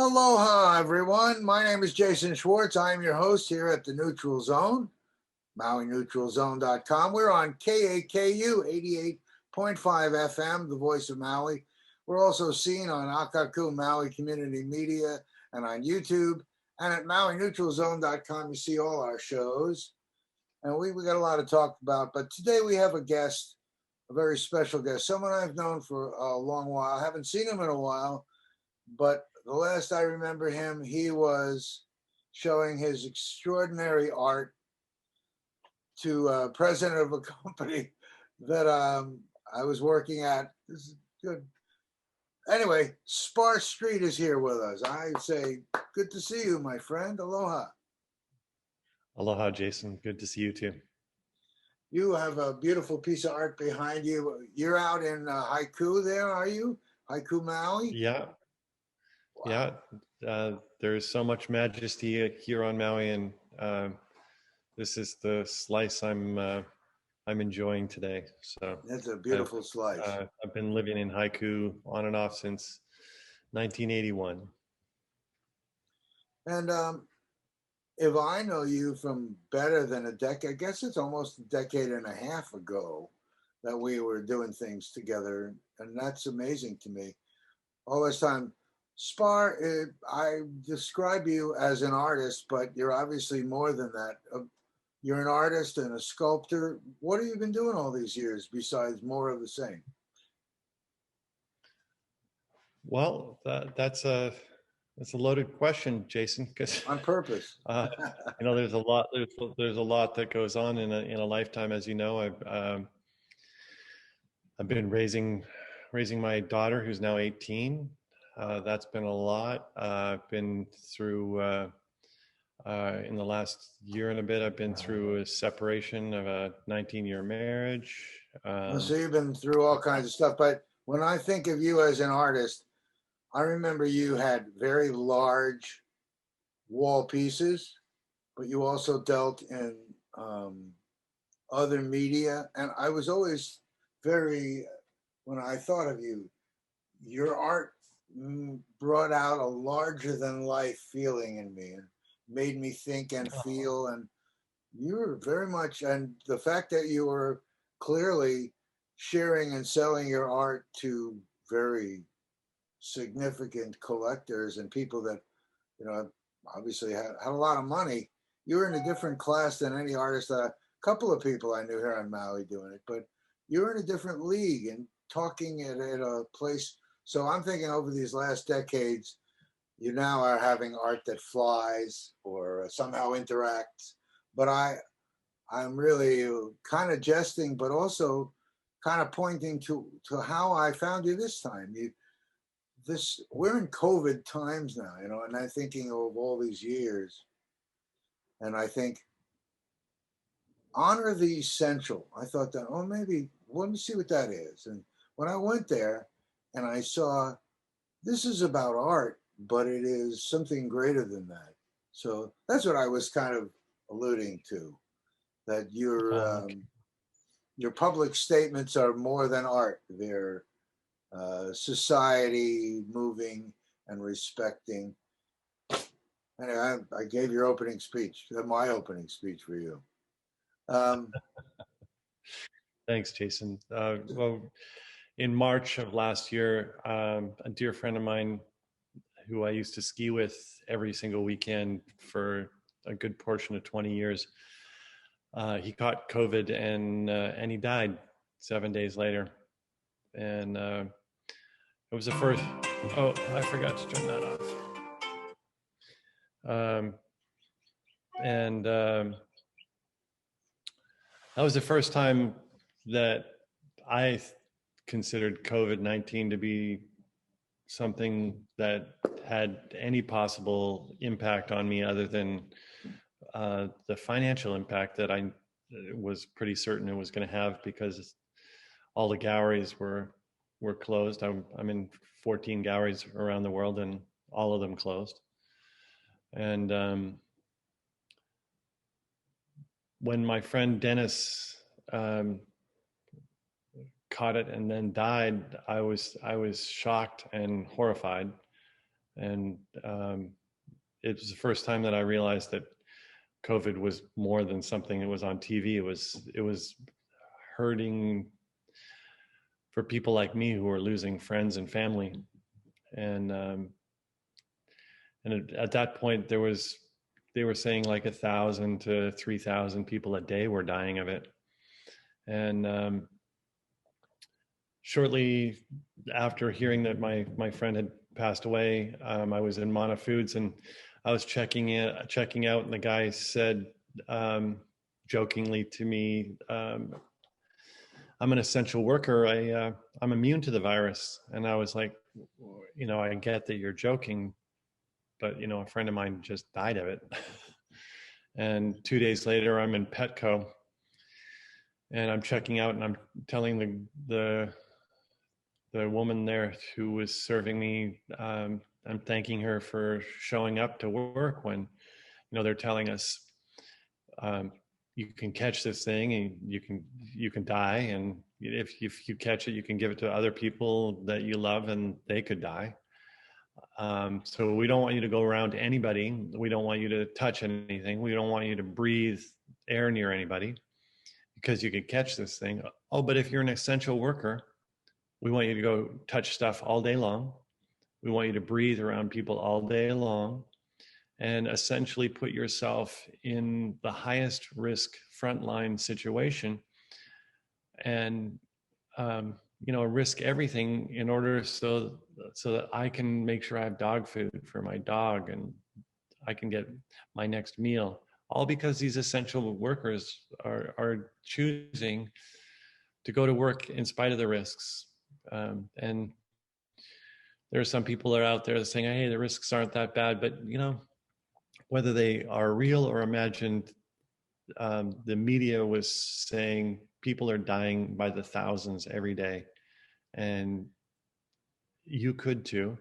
Aloha, everyone. My name is Jason Schwartz. I am your host here at the Neutral Zone, MauiNeutralZone.com. We're on KAKU 88.5 FM, the voice of Maui. We're also seen on Akaku Maui Community Media and on YouTube. And at MauiNeutralZone.com, you see all our shows. And we got a lot to talk about. But today we have a guest, a very special guest, someone I've known for a long while. I haven't seen him in a while, but the last I remember him, he was showing his extraordinary art to president of a company that I was working at. This is good. Anyway, Spar Street is here with us. I say, good to see you, my friend. Aloha. Aloha, Jason. Good to see you too. You have a beautiful piece of art behind you. You're out in Haiku there, are you? Haiku, Maui? Yeah. Wow. Yeah. There's so much majesty here on Maui, and this is the slice I'm enjoying today. So that's a beautiful slice. I've been living in Haiku on and off since 1981. And if I know you from better than a decade, I guess it's almost a decade and a half ago that we were doing things together, and that's amazing to me. All this time, Spar, I describe you as an artist, but you're obviously more than that. You're an artist and a sculptor. What have you been doing all these years besides more of the same? Well, that's a loaded question, Jason. Because on purpose, there's a lot that goes on in a lifetime. As you know, I've been raising my daughter, who's now 18. That's been a lot. I've been through in the last year and a bit. I've been through a separation of a 19-year marriage. So you've been through all kinds of stuff. But when I think of you as an artist, I remember you had very large wall pieces, but you also dealt in other media. And I was always when I thought of you, your art brought out a larger than life feeling in me and made me think and feel. And you were very much, and the fact that you were clearly sharing and selling your art to very significant collectors and people that, obviously had a lot of money. You were in a different class than any artist. A couple of people I knew here on Maui doing it, but you were in a different league and talking at a place. So I'm thinking over these last decades, you now are having art that flies or somehow interacts. But I'm really kind of jesting, but also kind of pointing to how I found you this time. We're in COVID times now, and I'm thinking of all these years, and I think honor the essential. I thought that, maybe let me see what that is. And when I went there and I saw this is about art, but it is something greater than that. So that's what I was kind of alluding to, that your public statements are more than art. They're society moving and respecting. Anyway, I gave your opening speech, my opening speech for you. Thanks, Jason. Well, in March of last year, a dear friend of mine who I used to ski with every single weekend for a good portion of 20 years, he caught COVID and he died 7 days later. And it was the first. Oh, I forgot to turn that off. And that was the first time that I considered COVID-19 to be something that had any possible impact on me other than the financial impact that I was pretty certain it was going to have, because all the galleries were closed. I'm in 14 galleries around the world, and all of them closed. And when my friend Dennis caught it and then died, I was shocked and horrified. And it was the first time that I realized that COVID was more than something that was on TV. It was hurting for people like me who were losing friends and family. And at that point, they were saying like 1,000 to 3,000 people a day were dying of it. And shortly after hearing that my friend had passed away, I was in Mana Foods and I was checking out, and the guy said jokingly to me, "I'm an essential worker. I'm immune to the virus." And I was like, I get that you're joking, but a friend of mine just died of it. And 2 days later, I'm in Petco, and I'm checking out, and I'm telling the woman there who was serving me, I'm thanking her for showing up to work when, they're telling us, you can catch this thing and you can die, and if you catch it, you can give it to other people that you love, and they could die. So we don't want you to go around to anybody. We don't want you to touch anything. We don't want you to breathe air near anybody because you could catch this thing. Oh, but if you're an essential worker, we want you to go touch stuff all day long. We want you to breathe around people all day long and essentially put yourself in the highest risk frontline situation and, risk everything in order so that I can make sure I have dog food for my dog and I can get my next meal, all because these essential workers are choosing to go to work in spite of the risks. And there are some people that are out there saying, hey, the risks aren't that bad, but whether they are real or imagined, the media was saying people are dying by the thousands every day, and you could too,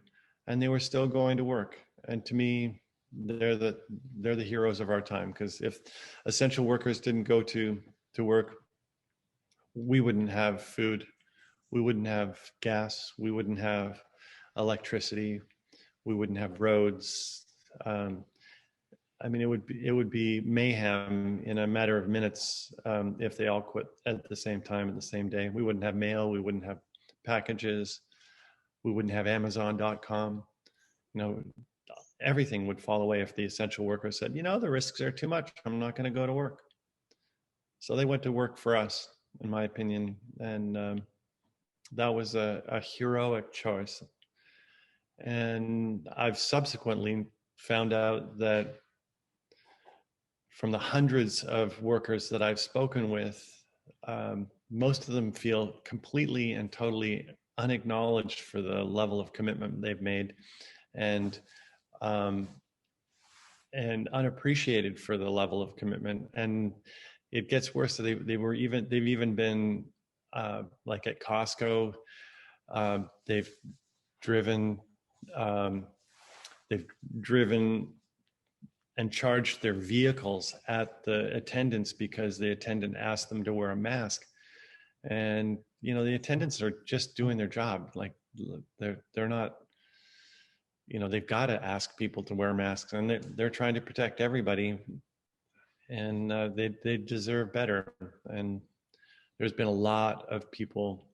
and they were still going to work. And to me, they're the heroes of our time, because if essential workers didn't go to work, we wouldn't have food, we wouldn't have gas, we wouldn't have electricity, we wouldn't have roads. It would be mayhem in a matter of minutes, if they all quit at the same time, at the same day. We wouldn't have mail, we wouldn't have packages, we wouldn't have Amazon.com. Everything would fall away if the essential workers said, the risks are too much, I'm not going to go to work. So they went to work for us, in my opinion, and that was a heroic choice. And I've subsequently found out that from the hundreds of workers that I've spoken with, most of them feel completely and totally unacknowledged for the level of commitment they've made, and unappreciated for the level of commitment. And it gets worse. So they've even been like at Costco. They've driven and charged their vehicles at the attendants because the attendant asked them to wear a mask. And the attendants are just doing their job. Like they're not, they've got to ask people to wear masks, and they're trying to protect everybody, and they deserve better. And there's been a lot of people.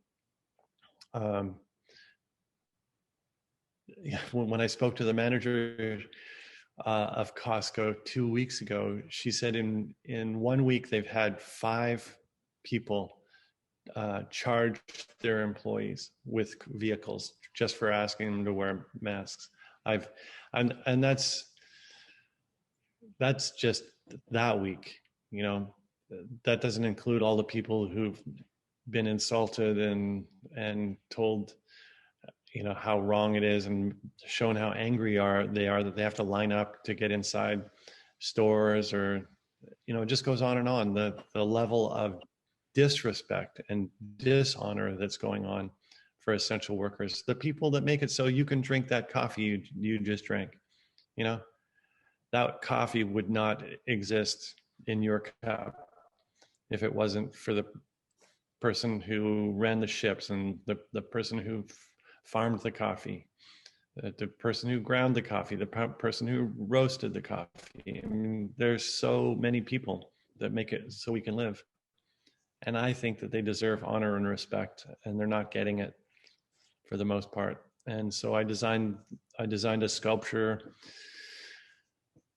When I spoke to the manager of Costco 2 weeks ago, she said in 1 week they've had 5 people charge their employees with vehicles just for asking them to wear masks. And that's just that week. That doesn't include all the people who've been insulted and told how wrong it is, and shown how angry they are that they have to line up to get inside stores, or it just goes on and on. The level of disrespect and dishonor that's going on for essential workers, the people that make it so you can drink that coffee you just drank. That coffee would not exist in your cup if it wasn't for the person who ran the ships and the person who farmed the coffee. the person who ground the coffee, the person who roasted the coffee. I mean, there's so many people that make it so we can live. And I think that they deserve honor and respect, and they're not getting it for the most part. And so I designed a sculpture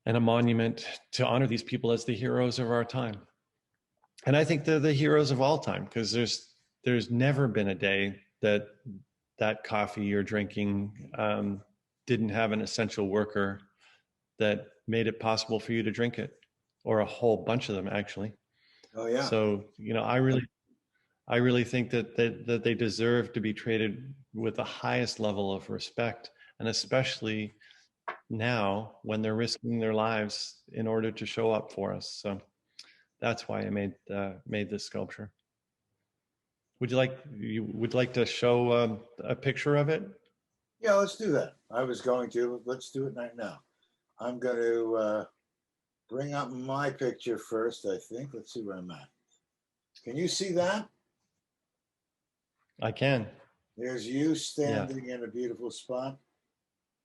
and a monument to honor these people as the heroes of our time. And I think they're the heroes of all time, because there's never been a day that that coffee you're drinking didn't have an essential worker that made it possible for you to drink it, or a whole bunch of them actually. Oh yeah. So I really think that they deserve to be treated with the highest level of respect, and especially now when they're risking their lives in order to show up for us. So that's why I made this sculpture. You would like to show a picture of it? Yeah, let's do that. I was going to. Let's do it right now. I'm going to bring up my picture first, I think. Let's see where I'm at. Can you see that? I can. There's you Yeah. standing in a beautiful spot.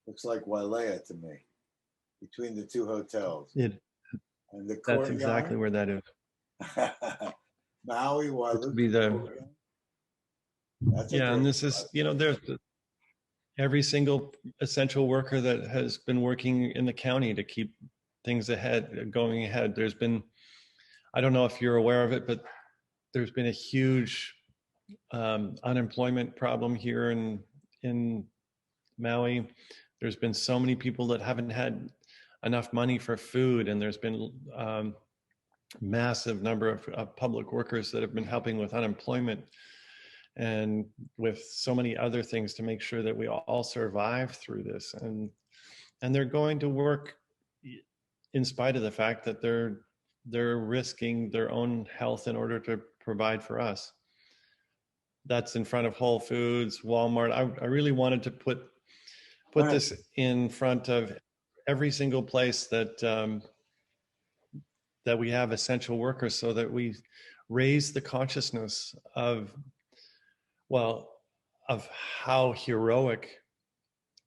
Looks like Wailea to me, between the two hotels. It And the That's exactly courtyard. where that is. Maui, This would Wailuku be the courtyard. That's a Yeah, and great this is, spot. there's every single essential worker that has been working in the county to keep things going ahead. There's been, I don't know if you're aware of it, but there's been a huge unemployment problem here in Maui. There's been so many people that haven't had enough money for food, and there's been massive number of public workers that have been helping with unemployment and with so many other things to make sure that we all survive through this. And they're going to work in spite of the fact that they're risking their own health in order to provide for us. That's in front of Whole Foods, Walmart. I really wanted to put Right. this in front of every single place that we have essential workers, so that we raise the consciousness well, of how heroic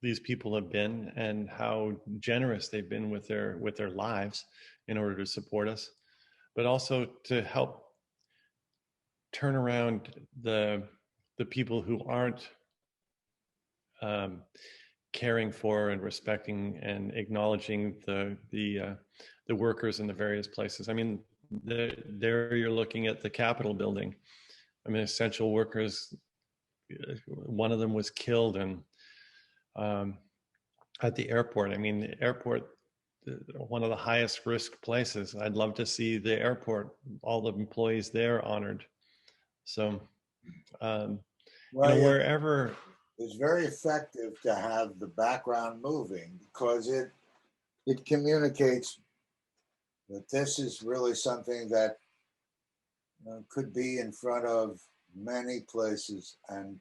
these people have been and how generous they've been with their lives in order to support us, but also to help turn around the people who aren't um, caring for and respecting and acknowledging the workers in the various places. I mean, there you're looking at the Capitol building. I mean, essential workers. One of them was killed, and um, at the airport. I mean, the airport, one of the highest risk places. I'd love to see the airport, all the employees there honored. So, um, Well, yeah, wherever. it's very effective to have the background moving because it communicates that this is really something that could be in front of many places and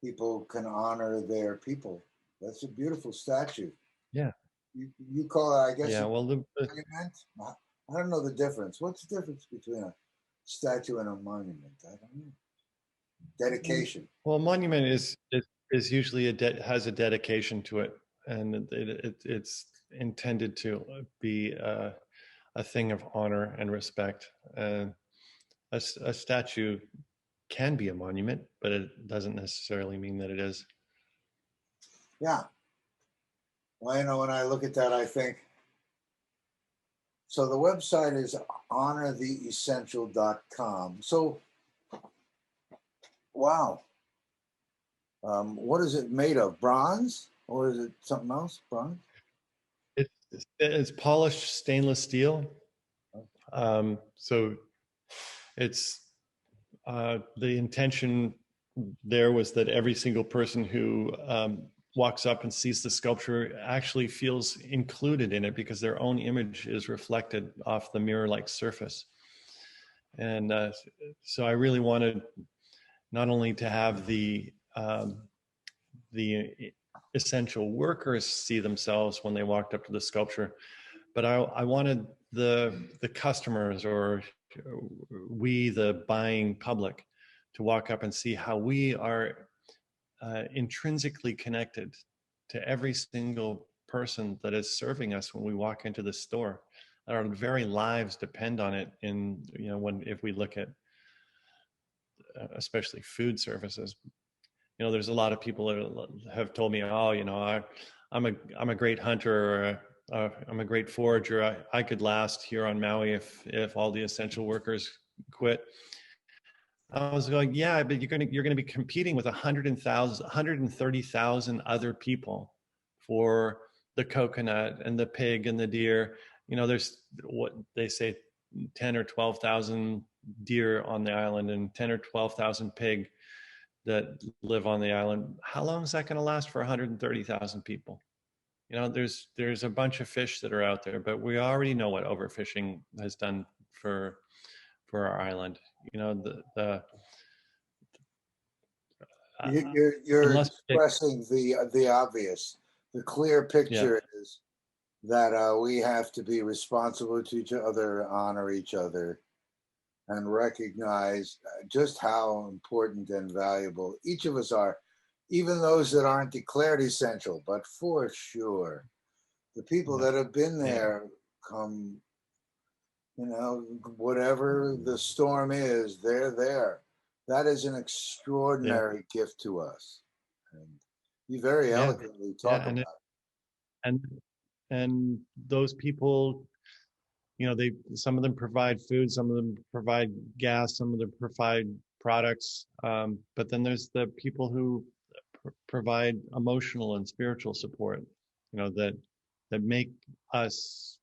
people can honor their people. That's a beautiful statue. Yeah, You call it, I guess, yeah. a Well, monument. I don't know the difference. What's the difference between a statue and a monument? I don't know. Dedication. monument is usually has a dedication to it, and it's intended to be a thing of honor and respect. A statue can be a monument, but it doesn't necessarily mean that it is. Yeah. Well, when I look at that, I think so. The website is honortheessential.com. So, wow. What is it made of? Bronze? Or is it something else? Bronze? It's polished stainless steel. So it's the intention there was that every single person who walks up and sees the sculpture actually feels included in it, because their own image is reflected off the mirror-like surface. And so I really wanted not only to have the essential workers see themselves when they walked up to the sculpture, but I wanted the customers, or we, the buying public, to walk up and see how we are intrinsically connected to every single person that is serving us when we walk into the store. Our very lives depend on it. In when if we look at especially food services, there's a lot of people that have told me, oh, I'm a great hunter, or I'm a great forager. I could last here on Maui if all the essential workers quit. I was going, yeah, but you're gonna be competing with 130,000 other people for the coconut and the pig and the deer. There's what they say, 10 or 12,000 deer on the island and 10 or 12,000 pig that live on the island. How long is that going to last for 130,000 people? There's a bunch of fish that are out there, but we already know what overfishing has done for our island. The You're unless it, expressing the obvious. The clear yeah, picture is that we have to be responsible to each other, honor each other, and recognize just how important and valuable each of us are, even those that aren't declared essential. But for sure, the people yeah, that have been yeah, there come, whatever the storm is, they're there. That is an yeah, extraordinary gift to us. And you very yeah, eloquently yeah, talk about and and those people, they some of them provide food, some of them provide gas, some of them provide products, but then there's the people who provide emotional and spiritual support, that make us,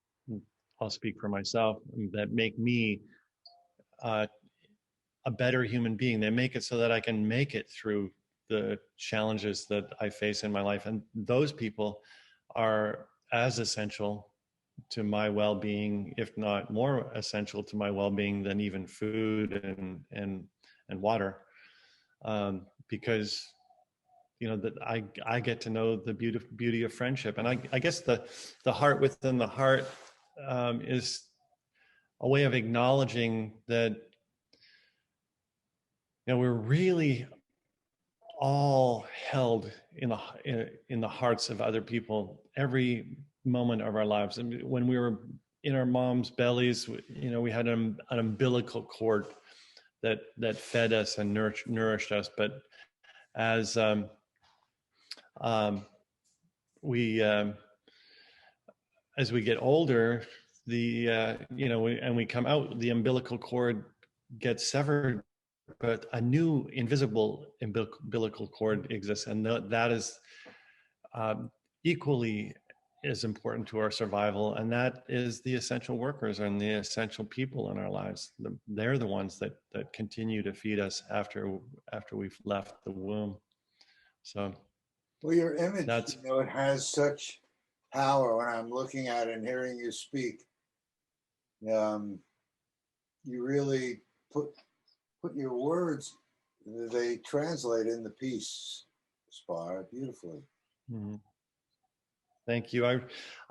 I'll speak for myself, that make me uh, a better human being. They make it so that I can make it through the challenges that I face in my life. And those people are as essential to my well-being, if not more essential to my well-being than even food and water, because that I get to know the beauty of friendship. And I guess the heart within the heart is a way of acknowledging that we're really all held in the hearts of other people every moment of our lives. And when we were in our mom's bellies, we had an umbilical cord that fed us and nourished us. But as um, we as we get older, the and we come out, the umbilical cord gets severed, but a new invisible umbilical cord exists, and that is um, equally is important to our survival, and that is the essential workers and the essential people in our lives. They're the ones that continue to feed us after we've left the womb. So well, your image, that's it has such power when I'm looking at it and hearing you speak. Um, you really put your words, they translate in the piece, Spar, beautifully. mhm. Thank you.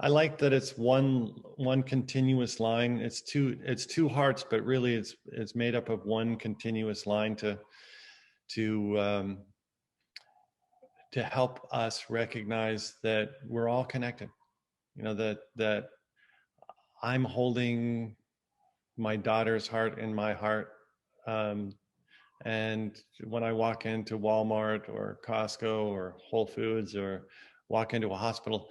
I like that it's one continuous line. It's two hearts, but really it's made up of one continuous line to um, to help us recognize that we're all connected. That I'm holding my daughter's heart in my heart, um, and when I walk into Walmart or Costco or Whole Foods or walk into a hospital,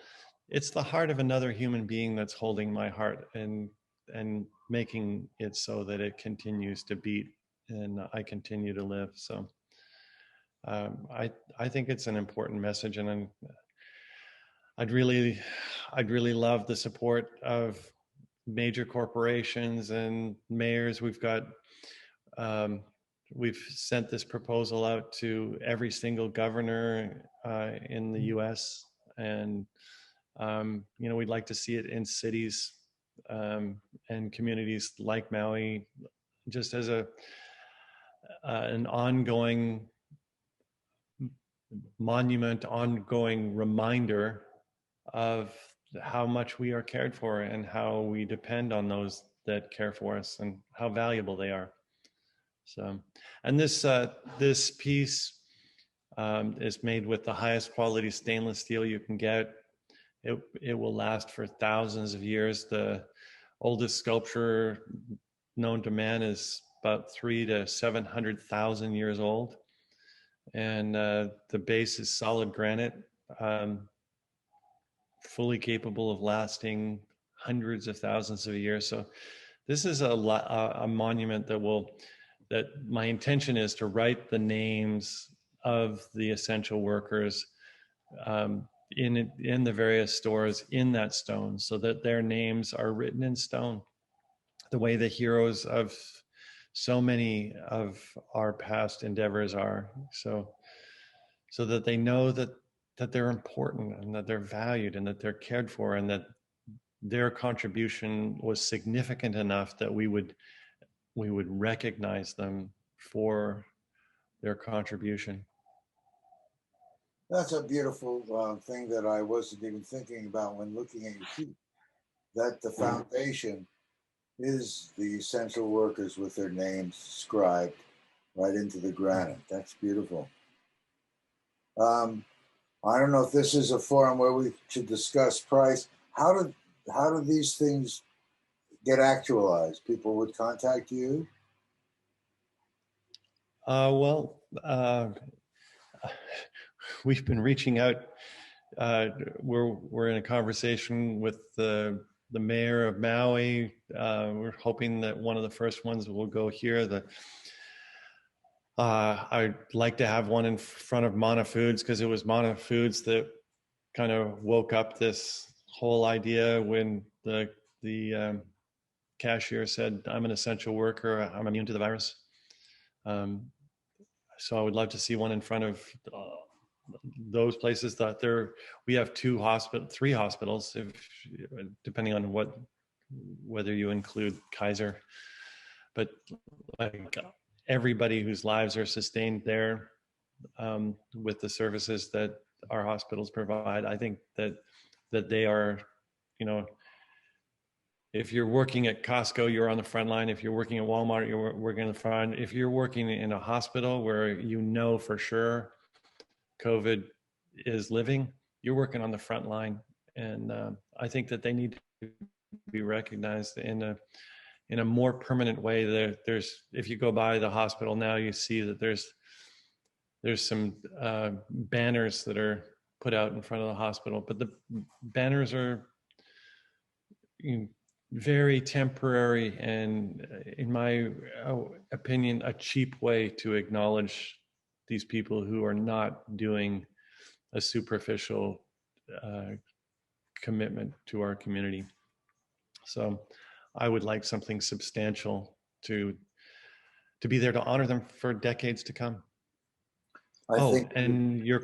it's the heart of another human being that's holding my heart and making it so that it continues to beat and I continue to live. So I think it's an important message, and I'd really I'd really love the support of major corporations and mayors. Um, we've sent this proposal out to every single governor in the U.S. and we'd like to see it in cities and communities like Maui, just as an ongoing monument, ongoing reminder of how much we are cared for and how we depend on those that care for us and how valuable they are. So, and this piece It's made with the highest quality stainless steel you can get. It will last for thousands of years. The oldest sculpture known to man is about 300,000 to 700,000 years old, and the base is solid granite, um, fully capable of lasting hundreds of thousands of years. So this is a monument that my intention is to write the names of the essential workers, in the various stores in that stone, so that their names are written in stone, the way the heroes of so many of our past endeavors are. So that they know that they're important and that they're valued and that they're cared for, and that their contribution was significant enough that we would recognize them for their contribution. That's a beautiful thing that I wasn't even thinking about when looking at your feet. That the foundation is the essential workers with their names scribed right into the granite. That's beautiful. Um, I don't know if this is a forum where we should discuss price. How do these things get actualized? People would contact you. Well, we've been reaching out. We're in a conversation with the mayor of Maui. We're hoping that one of the first ones will go here. I'd like to have one in front of Mana Foods, because it was Mana Foods that kind of woke up this whole idea when the cashier said, "I'm an essential worker. I'm immune to the virus." Um, so I would love to see one in front of those places. That we have three hospitals, if depending on whether you include Kaiser, but like everybody whose lives are sustained there, with the services that our hospitals provide. I think that they are, you know, if you're working at Costco, you're on the front line. If you're working at Walmart, you're working on the front. If you're working in a hospital where you know for sure COVID is living, you're working on the front line. And I think that they need to be recognized in a more permanent way. There's if you go by the hospital now, you see that there's some banners that are put out in front of the hospital, but the banners are, very temporary, and in my opinion, a cheap way to acknowledge these people who are not doing a superficial uh, commitment to our community. So I would like something substantial to be there to honor them for decades to come. I Oh, think and your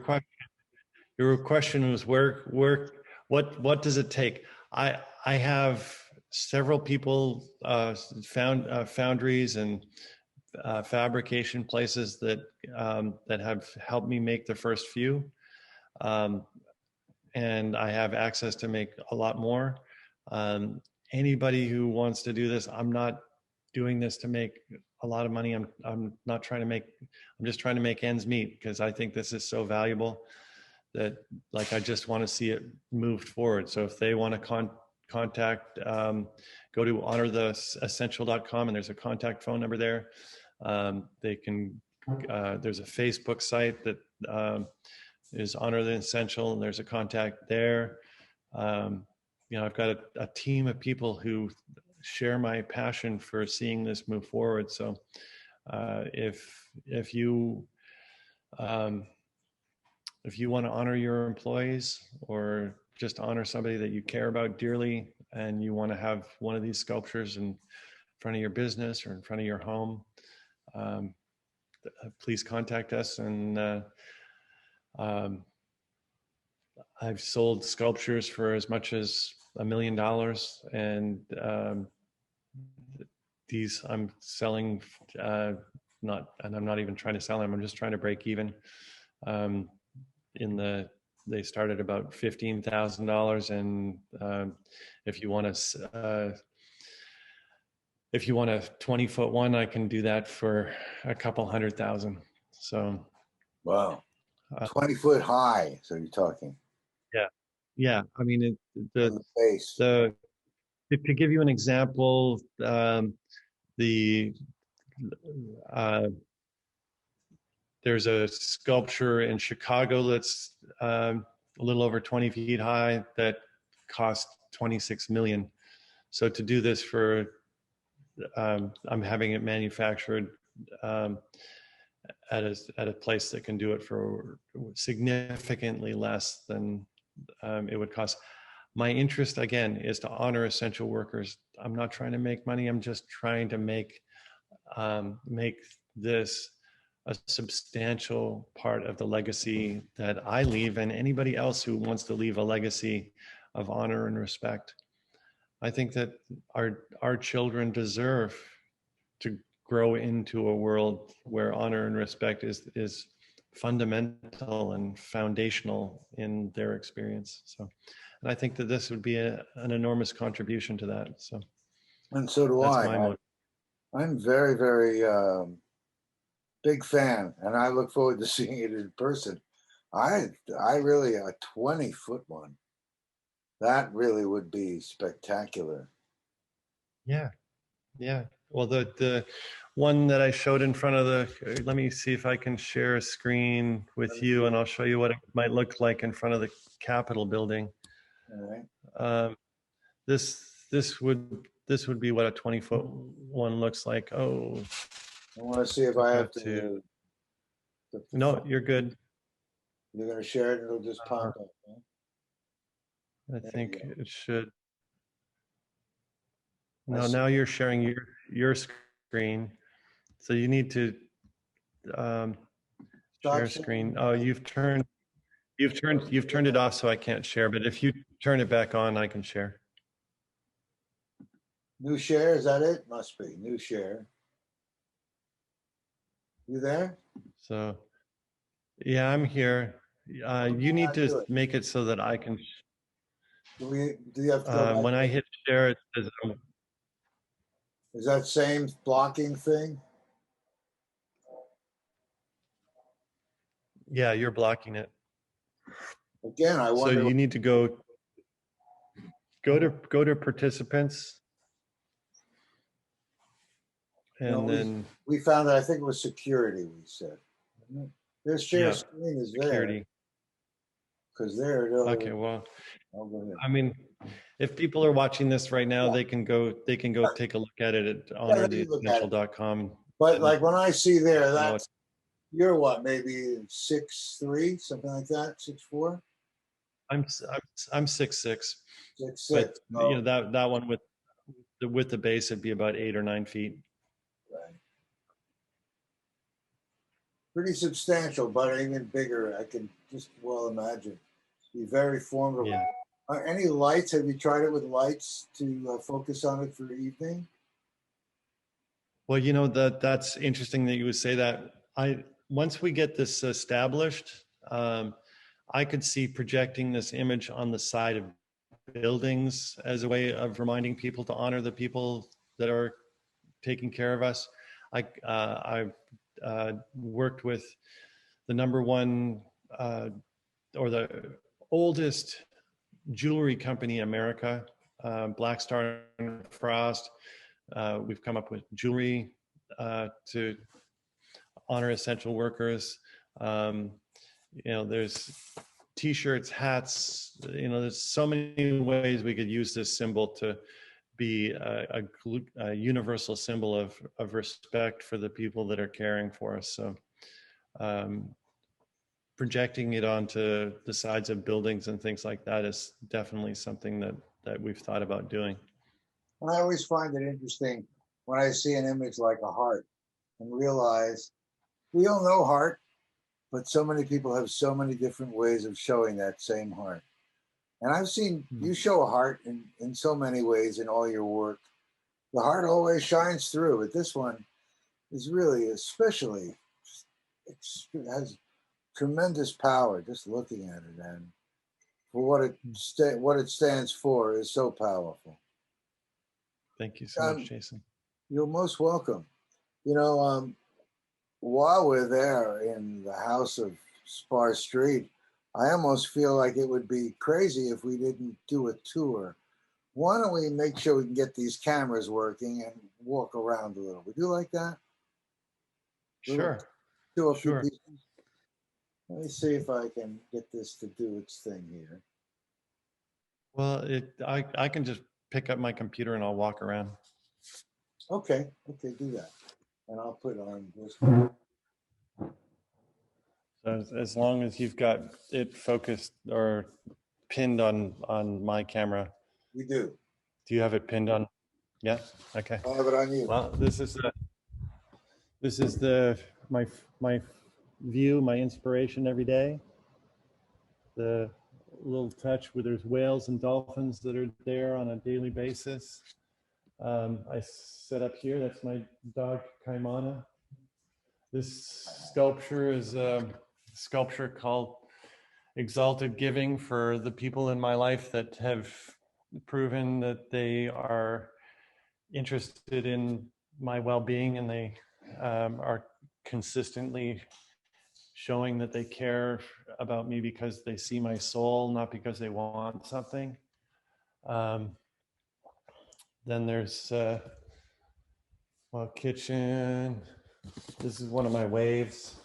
question was what does it take? I have several people, foundries and fabrication places that have helped me make the first few, um, and I have access to make a lot more. Um, Anybody who wants to do this, I'm not doing this to make a lot of money. I'm not trying to make. I'm just trying to make ends meet, because I think this is so valuable that, like, I just want to see it moved forward. So if they want to contact, go to honortheessential.com, and there's a contact phone number there. They can, there's a Facebook site that is Honor the Essential, and there's a contact there. I've got a team of people who share my passion for seeing this move forward. So if you want to honor your employees, or just honor somebody that you care about dearly, and you want to have one of these sculptures in front of your business or in front of your home, um, please contact us. And um, I've sold sculptures for as much as $1 million, and these I'm selling, and I'm not even trying to sell them. I'm just trying to break even. Um, they started about $15,000, and if you want a 20-foot one, I can do that for a couple $100,000. So wow. Uh, 20 foot high. So you're talking yeah, yeah. I mean, from the base. the to give you an example, the uh, there's a sculpture in Chicago that's a little over 20 feet high that cost 26 million. So to do this for, I'm having it manufactured um, at a place that can do it for significantly less than it would cost. My interest again is to honor essential workers. I'm not trying to make money. I'm just trying to make this a substantial part of the legacy that I leave, and anybody else who wants to leave a legacy of honor and respect. I think that our children deserve to grow into a world where honor and respect is fundamental and foundational in their experience. So, and I think that this would be an enormous contribution to that. So And so do that's I. my motive. I'm very, very big fan, and I look forward to seeing it in person. I, I really a 20 foot one. That really would be spectacular. Yeah, yeah. Well, the one that I showed in front of the, let me see if I can share a screen Let with me you, see. and I'll show you what it might look like in front of the Capitol building. All right. Um, this would be what a 20-foot one looks like. Oh, I want to see if I I have have to. to No, you're good. you're going to share it, and it'll just pop Uh, up. Huh? I There you think go. it should. I No, see. now you're sharing your screen, so you need to um, Stop share sharing. screen. Oh, you've turned it off, so I can't share. But if you turn it back on, I can share. New share. Is that it? Must be new share. You there? So yeah, I'm here. How You need to do it? make it so that I can. Do you have to go back? When I hit share, it says, Is that same blocking thing? yeah, you're blocking it. Again, I So wonder. you need to go to participants, No, and then we found that I think it was security. We said their share yeah, screen is there security. because there. Okay, well, I'll go ahead. I mean, if people are watching this right now, Yeah, they can go take a look at it at yeah, they can look at it. honortheessential.com. But And like when I see there, you know, that's you're what, maybe 6'3", something like that, 6'4", I'm I'm 6'6", six but six. you Oh, know that one with the base would be about 8 or 9 feet. right. Pretty substantial, but even bigger. I can just well imagine. Be very formidable. Yeah. Any lights? Have you tried it with lights to focus on it for the evening? Well, you know that's interesting that you would say that. I once we get this established, I could see projecting this image on the side of buildings as a way of reminding people to honor the people that are taking care of us. I've worked with the number one or the oldest jewelry company in America, Black Star and Frost. We've come up with jewelry to honor essential workers. Um, you know, there's t-shirts, hats, you know, there's so many ways we could use this symbol to be a universal symbol of respect for the people that are caring for us. So um, projecting it onto the sides of buildings and things like that is definitely something that we've thought about doing. And I always find it interesting when I see an image like a heart and realize we all know heart, but so many people have so many different ways of showing that same heart. And I've seen you show a heart in so many ways in all your work. The heart always shines through, but this one is really especially, it has tremendous power just looking at it. And for what it stands for is so powerful. Thank you so much, Um, Jason. you're most welcome. You know, while we're there in the House of Spar Street. I almost feel like it would be crazy if we didn't do a tour. Why don't we make sure we can get these cameras working and walk around a little? Would you like that? Little Sure, do a few sure. pieces. Let me see if I can get this to do its thing here. Well, I can just pick up my computer and I'll walk around. Okay, okay, do that, and I'll put on this. So as long as you've got it focused or pinned on my camera, We do. do you have it pinned on? Yeah. Okay. I have it on you. Well, this is the my view, my inspiration every day. The little touch where there's whales and dolphins that are there on a daily basis. I set up here. That's my dog Kaimana. This sculpture is a sculpture called Exalted Giving for the people in my life that have proven that they are interested in my well-being, and they are consistently showing that they care about me because they see my soul, not because they want something. Then there's well, kitchen. This is one of my waves.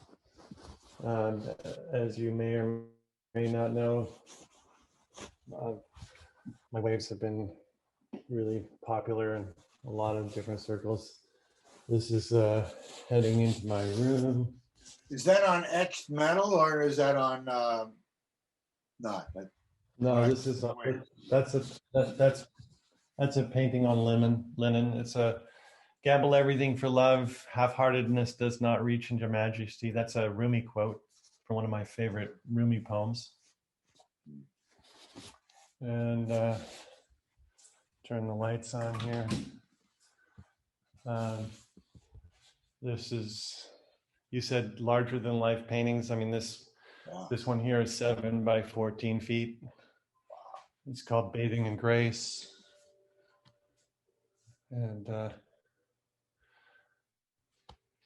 As you may or may not know, uh, my waves have been really popular in a lot of different circles. This is heading into my room. Is that on etched metal or is that on not? No, this is that's a that's a painting on linen. It's a Gabble everything for love. Half-heartedness does not reach into majesty. That's a Rumi quote from one of my favorite Rumi poems. And turn the lights on here. This is, you said larger than life paintings. I mean, this one here is 7 by 14 feet. It's called Bathing in Grace. And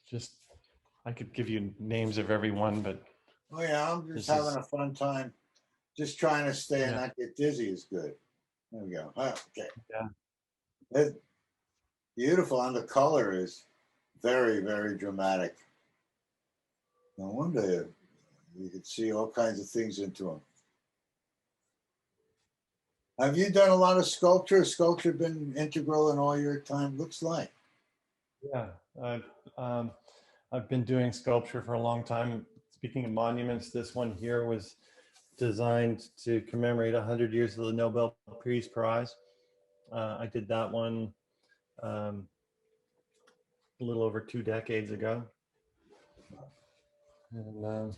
just, I could give you names of everyone, but Oh yeah, I'm just having a fun time. Just trying to stay and not get dizzy is good. There we go. Okay. Yeah. It's beautiful, and the color is very, very dramatic. No wonder you could see all kinds of things into them. Have you done a lot of sculpture? Has sculpture been integral in all your time? Looks like. Yeah, I've been doing sculpture for a long time. Speaking of monuments, this one here was designed to commemorate 100 years of the Nobel Peace Prize. I did that one a little over 2 decades ago. And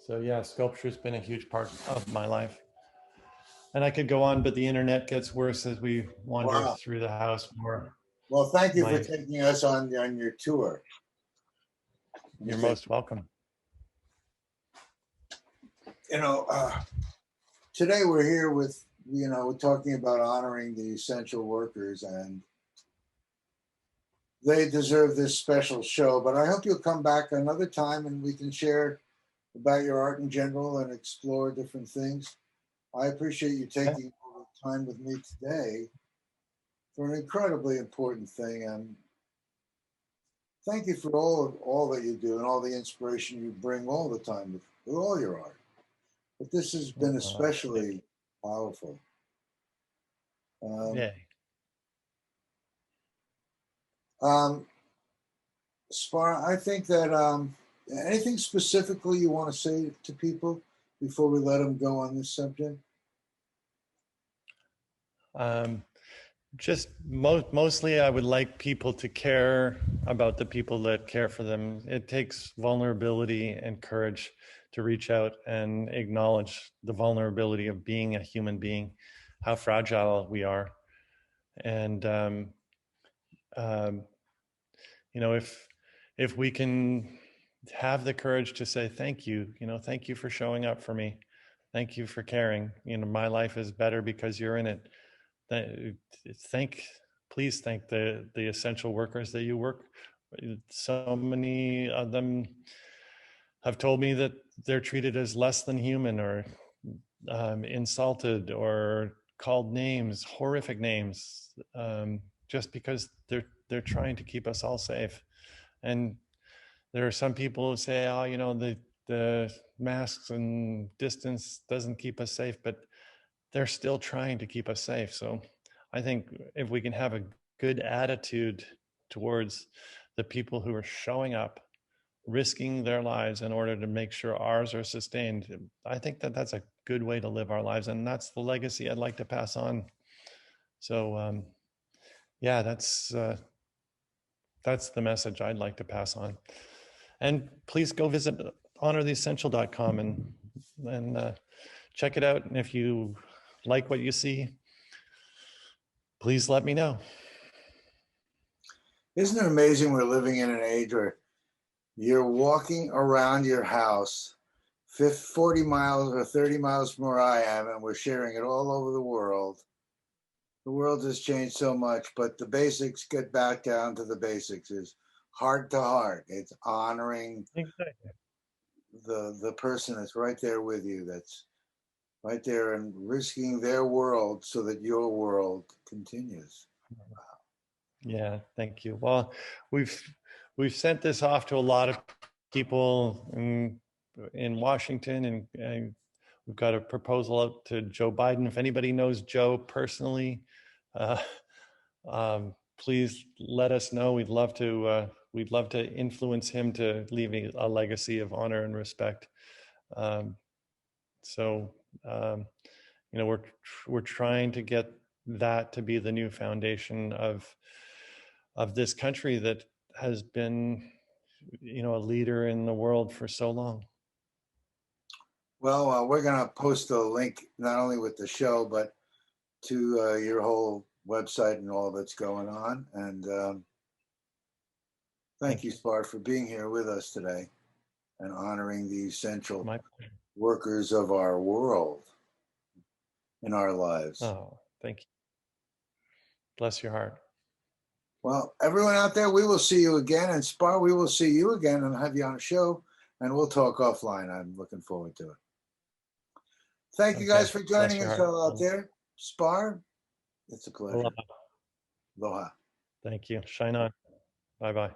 so yeah, sculpture's been a huge part of my life. And I could go on, but the internet gets worse as we wander through the house more. Well, thank you for taking us on your tour. You're most welcome. You know, today we're here with, we're talking about honoring the essential workers, and they deserve this special show. But I hope you'll come back another time and we can share about your art in general and explore different things. I appreciate you taking time with me today for an incredibly important thing, and thank you for all that you do and all the inspiration you bring all the time with all your art. But this has been especially powerful. Spar, I think that anything specifically you want to say to people before we let them go on this subject? Just mostly I would like people to care about the people that care for them. It takes vulnerability and courage to reach out and acknowledge the vulnerability of being a human being, how fragile we are. And if we can have the courage to say thank you, thank you for showing up for me, thank you for caring, my life is better because you're in it. Please thank the essential workers that you work. So many of them have told me that they're treated as less than human, or insulted, or called names, horrific names, just because they're trying to keep us all safe. And there are some people who say, oh, the masks and distance doesn't keep us safe, but they're still trying to keep us safe. So I think if we can have a good attitude towards the people who are showing up, risking their lives in order to make sure ours are sustained, I think that that's a good way to live our lives. And that's the legacy I'd like to pass on. So yeah, that's the message I'd like to pass on. And please go visit honortheessential.com and check it out. And if you like what you see, please let me know. Isn't it amazing we're living in an age where you're walking around your house 40 miles or 30 miles from where I am, and we're sharing it all over the world. The world has changed so much, but the basics get back down to the basics is heart to heart. It's honoring Exactly. the person that's right there with you, that's right there and risking their world so that your world continues. Yeah, thank you. Well, we've sent this off to a lot of people in Washington, and we've got a proposal out to Joe Biden. If anybody knows Joe personally, uh, please let us know. We'd love to influence him to leave a legacy of honor and respect. Um, so we're trying to get that to be the new foundation of this country that has been, a leader in the world for so long. Well, we're going to post a link not only with the show, but to your whole website and all that's going on. And thank you, Spar, for being here with us today and honoring the essential workers of our world in our lives. Oh, thank you. Bless your heart. Well, everyone out there, we will see you again. And Spar, we will see you again and have you on a show, and we'll talk offline. I'm looking forward to it. Thank you guys for joining us all out there. Spar, it's a pleasure. Aloha. Aloha. Thank you. Shine on. Bye-bye.